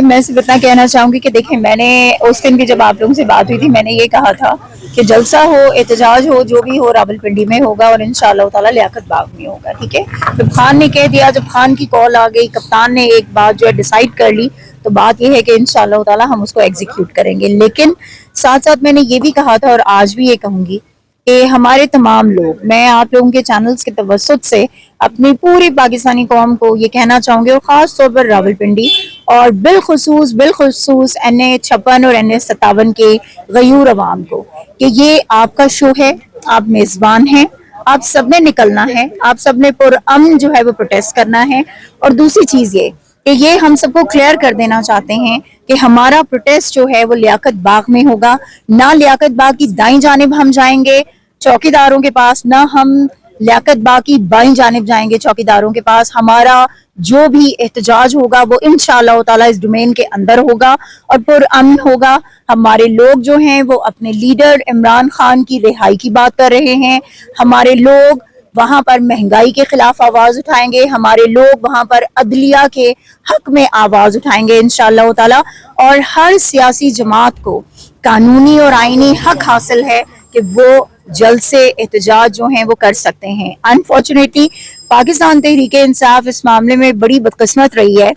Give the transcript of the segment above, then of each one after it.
मैं सिर्फ इतना कहना चाहूंगी कि देखिए, मैंने उस दिन भी जब आप लोगों से बात हुई थी, मैंने ये कहा था कि जलसा हो, एहतजाज हो, जो भी हो रावलपिंडी में होगा और इंशाअल्लाह ताला लियाकत बाग में होगा। ठीक है, जब खान ने कह दिया, जब खान की कॉल आ गई, कप्तान ने एक बात जो है डिसाइड कर ली, तो बात यह है कि इंशाअल्लाह ताला हम उसको एग्जीक्यूट करेंगे। लेकिन साथ साथ मैंने ये भी कहा था और आज भी ये कहूंगी कि हमारे तमाम लोग, मैं आप लोगों के चैनल्स के तवज्जुद से अपनी पूरी पाकिस्तानी कौम को ये कहना चाहूंगी, और ख़ास तौर पर रावलपिंडी और बिलखुसूस NA56 और NA57 के गयूर अवाम को, कि ये आपका शो है, आप मेज़बान हैं, आप सब ने निकलना है, आप सब ने पुरअमन जो है वो प्रोटेस्ट करना है। और दूसरी चीज़ ये हम सबको क्लियर कर देना चाहते हैं कि हमारा प्रोटेस्ट जो है वो लियाकत बाग में होगा। ना लियाकत बाग की दाईं जानिब हम जाएंगे चौकीदारों के पास, ना हम लियाकत बाग की बाईं जानिब जाएंगे चौकीदारों के पास। हमारा जो भी एहतजाज होगा वो इंशाअल्लाह ताला इस डोमेन के अंदर होगा और पुरअमन होगा। हमारे लोग जो हैं वो अपने लीडर इमरान खान की रिहाई की बात कर रहे हैं। हमारे लोग वहां पर महंगाई के खिलाफ आवाज उठाएंगे, हमारे लोग वहां पर अदलिया के हक में आवाज उठाएंगे इंशाअल्लाह ताला। और हर सियासी जमात को कानूनी और आईनी हक हासिल है कि वो जल्द से एहतजाज जो हैं वो कर सकते हैं। अनफॉर्चुनेटली पाकिस्तान तहरीक इंसाफ इस मामले में बड़ी बदकिस्मत रही है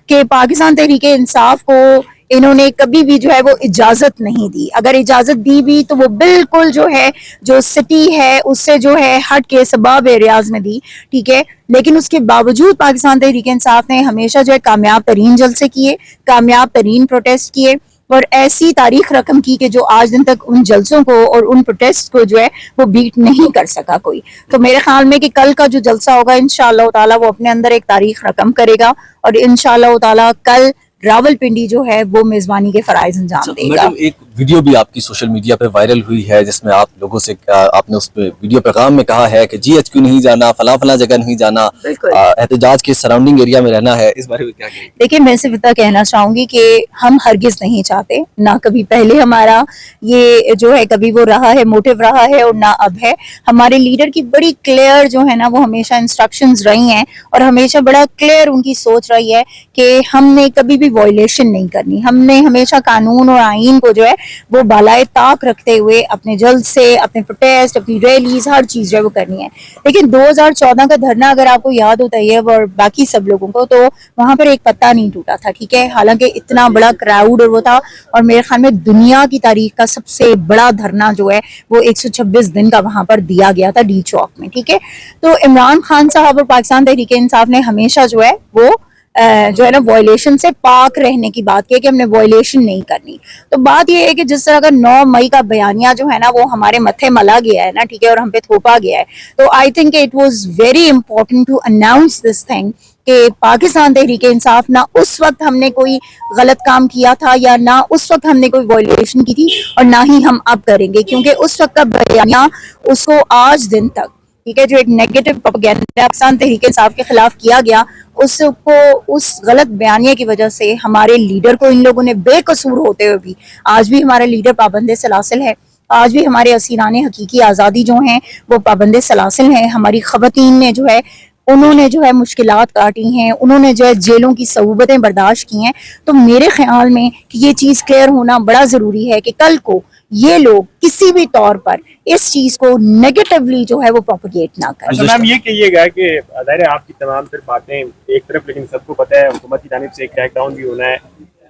कि पाकिस्तान तहरीक इंसाफ को इन्होंने कभी भी जो है वो इजाजत नहीं दी। अगर इजाजत दी भी तो वो बिल्कुल जो है, जो सिटी है उससे जो है हट के सबाब एरियाज में दी। ठीक है, लेकिन उसके बावजूद पाकिस्तान तहरीक इंसाफ ने हमेशा जो है कामयाब तरीन जलसे किए, कामयाब तरीन प्रोटेस्ट किए और ऐसी तारीख रकम की कि जो आज दिन तक उन जलसों को और उन प्रोटेस्ट को जो है वो बीट नहीं कर सका कोई। तो मेरे ख्याल में कि कल का जो जलसा होगा इंशाअल्लाह ताला वो अपने अंदर एक तारीख रकम करेगा और इंशाअल्लाह ताला कल रावलपिंडी जो है वो मेजबानी के फराइज अंजाम देगा। मैडम, एक वीडियो भी आपकी सोशल मीडिया पे वायरल हुई है जिसमें आप लोगों से आपने उस वीडियो पैगाम में कहा है कि GHQ नहीं जाना, फला फला जगह नहीं जाना, एहतजाज के सराउंडिंग एरिया में रहना है। इस बारे में क्या कहेंगे? देखिए, मैं सिर्फ इतना कहना चाहूंगी कि हम हरगिज नहीं चाहते, ना कभी पहले हमारा ये जो है कभी वो रहा है, मोटिव रहा है और ना अब है। हमारे लीडर की बड़ी क्लियर जो है ना वो हमेशा इंस्ट्रक्शंस रही हैं और हमेशा बड़ा क्लियर उनकी सोच रही है कि हमने कभी भी वायलेशन नहीं करनी। हमने हमेशा कानून और आईन को जो है वो बालाए ताक रखते हुए अपने जल्द से अपने प्रोटेस्ट, अपनी रैलीज, हर चीज जो है वो करनी है। लेकिन 2014 का धरना अगर आपको याद होता है और बाकी सब लोगों को, तो वहां पर एक पत्ता नहीं टूटा था। ठीक है, हालांकि इतना बड़ा क्राउड और वो था, और मेरे ख्याल में दुनिया की तारीख का सबसे बड़ा धरना जो है वो 126 दिन का वहां पर दिया गया था डी चौक में। ठीक है, तो इमरान खान साहब और पाकिस्तान तहरीक इंसाफ ने हमेशा जो है वो जो है ना वायलेशन से पाक रहने की बात की कि हमने वायलेशन नहीं करनी। तो बात यह है कि जिस तरह का 9 मई का बयानिया जो है ना वो हमारे मत्थे मला गया है ना, ठीक है, और हम पे थोपा गया है, तो I think it was very important to announce this thing कि पाकिस्तान तहरीक इंसाफ ना उस वक्त हमने कोई गलत काम किया था या ना उस वक्त हमने कोई वायलेशन की थी और ना ही हम अब करेंगे, क्योंकि उस वक्त का बयानिया उसको आज दिन तक, ठीक है, जो एक नेगेटिव प्रोपेगेंडा पाकिस्तान तहरीक इंसाफ के खिलाफ किया गया, उसको उस गलत बयानिया की वजह से हमारे लीडर को इन लोगों ने बेकसूर होते हुए भी, आज भी हमारा लीडर पाबंद सलासिल है, आज भी हमारे असीराने हकीकी आज़ादी जो हैं वो पाबंद सलासिल हैं। हमारी खवातीन ने जो है उन्होंने जो है मुश्किलात काटी हैं, उन्होंने जो है जेलों की सऊबतें बर्दाश्त की हैं। तो मेरे ख्याल में कि ये चीज़ क्लियर होना बड़ा ज़रूरी है कि कल को ये लोग किसी भी तौर पर इस चीज को नेगेटिवली जो है वो प्रोपेगेट ना करें। तो मैम ये कहिएगा कि ज़ाहिर है आपकी तमाम फिर बातें एक तरफ, लेकिन सबको पता है हुकूमत की जानिब से एक क्रैकडाउन भी होना है।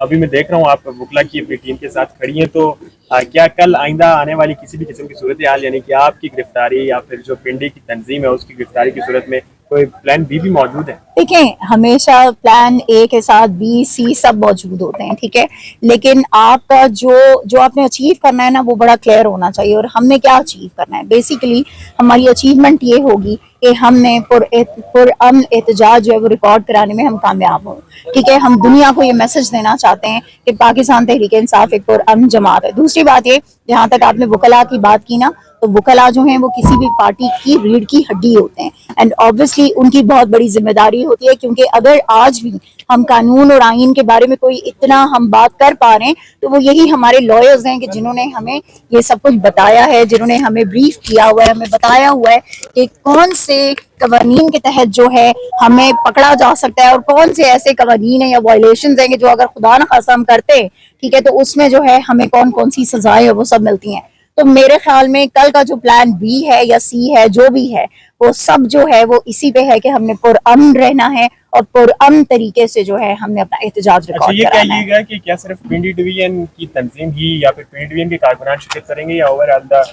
अभी मैं देख रहा हूँ आप वुकला की अपनी टीम के साथ खड़ी हैं, तो क्या कल आइंदा आने वाली किसी भी किस्म की सूरत हाल, यानी कि आपकी गिरफ्तारी या फिर जो पिंडी की तंजीम है उसकी गिरफ्तारी की सूरत में कोई प्लान बी भी मौजूद है? देखें, हमेशा प्लान ए के साथ बी, सी सब मौजूद होते हैं, ठीक है, लेकिन आपका जो आपने अचीव करना है ना वो बड़ा क्लियर होना चाहिए। और हमने क्या अचीव करना है, बेसिकली हमारी अचीवमेंट ये होगी कि हमने पुरअमन एहतजाज जो है वो रिकॉर्ड कराने में हम कामयाब हों। ठीक है, हम दुनिया को ये मैसेज देना चाहते हैं कि पाकिस्तान तहरीक इंसाफ एक पुरअमन जमात है। दूसरी बात ये, जहाँ तक आपने वकला की बात की ना, तो वकला जो हैं वो किसी भी पार्टी की रीढ़ की हड्डी होते हैं, एंड ऑब्वियसली उनकी बहुत बड़ी जिम्मेदारी होती है, क्योंकि अगर आज भी हम कानून और आइन के बारे में कोई इतना हम बात कर पा रहे हैं तो वो यही हमारे लॉयर्स हैं कि जिन्होंने हमें ये सब कुछ बताया है, जिन्होंने हमें ब्रीफ किया हुआ है, हमें बताया हुआ है कि कौन से कवानीन के तहत जो है हमें पकड़ा जा सकता है और कौन से ऐसे कवानीन है या वायलेशन है कि जो अगर खुदा न खासा हम करते हैं, ठीक है, तो उसमें जो है हमें कौन कौन सी सजाएं है वो सब मिलती हैं। तो मेरे ख्याल में कल का जो प्लान बी है या सी है, जो भी है, वो सब जो है वो इसी पे है कि हमने पुरअमन रहना है और पुरअमन तरीके से जो है हमने अपना एहतजाज अच्छा, रिकॉर्ड ये कराना है। कहिएगा कि क्या सिर्फ पिंडी डिवीजन की तंजीम ही या फिर पिंडी डिवीजन के कारकुनान शिरकत करेंगे या ओवरऑल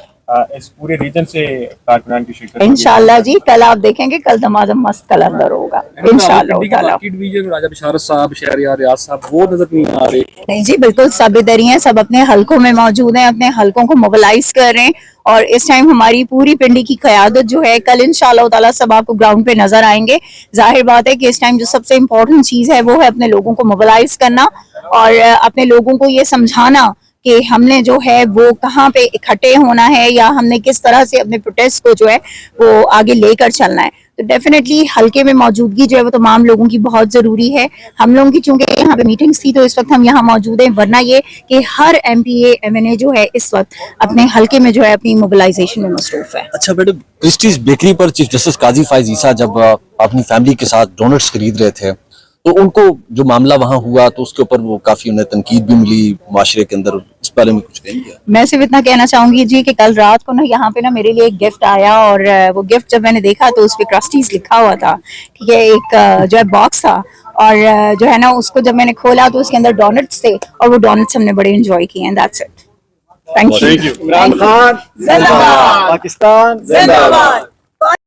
इस पूरे रीजन से कारकुनान की शिरकत होगी? इंशाल्लाह जी, कल आप देखेंगे कल दमादम मस्त कलंदर होगा इंशाल्लाह ताला। डिवीजन राजा बिशारत साहब, शहरियार रियाज साहब वो नजर नहीं आ रहे। नहीं जी, बिल्कुल सब इधर ही हैं, सब अपने हलकों में मौजूद हैं, अपने हलकों को मोबिलाइज कर रहे हैं और इस टाइम हमारी पूरी पिंडी की क़यादत जो है कल इंशाल्लाह ताला सब आपको ग्राउंड पे नजर आएंगे। जाहिर बात है कि इस टाइम जो सबसे इम्पोर्टेंट चीज है वो है अपने लोगों को मोबिलाइज करना और अपने लोगों को ये समझाना कि हमने जो है वो कहाँ पे इकट्ठे होना है या हमने किस तरह से अपने प्रोटेस्ट को जो है वो आगे लेकर चलना है। तो डेफिनेटली हल्के में मौजूदगी जो है वो तमाम लोगों की बहुत जरूरी है। हम लोगों की चूंकि यहाँ पे मीटिंग्स थी तो इस वक्त हम यहाँ मौजूद हैं, वरना ये कि हर MPA MNA जो है इस वक्त अपने हल्के में जो है अपनी मोबिलाइजेशन में मसरूफ है। अच्छा मैडम, क्रिस्टीज बेकरी पर चीफ जस्टिस काजी फायज ईसा जब अपनी फैमिली के साथ डोनट्स खरीद रहे थे तो उनको जो मामला वहां हुआ तो उसके ऊपर वो काफी उन्हें तनकीद भी मिली माशरे के अंदर, इस बारे में कुछ कहेंगे? मैं सिर्फ इतना कहना चाहूंगी जी कि कल रात को ना यहाँ पे ना मेरे लिए एक गिफ्ट आया और वो गिफ्ट जब मैंने देखा तो उस पे क्रस्टीज लिखा हुआ था, ठीक है, एक जो है बॉक्स था और जो है ना उसको जब मैंने खोला तो उसके अंदर डोनट्स थे और वो डोनट्स हमने बड़े एंजॉय किए हैं। That's it, thank you. Imran Khan जिंदाबाद, पाकिस्तान जिंदाबाद।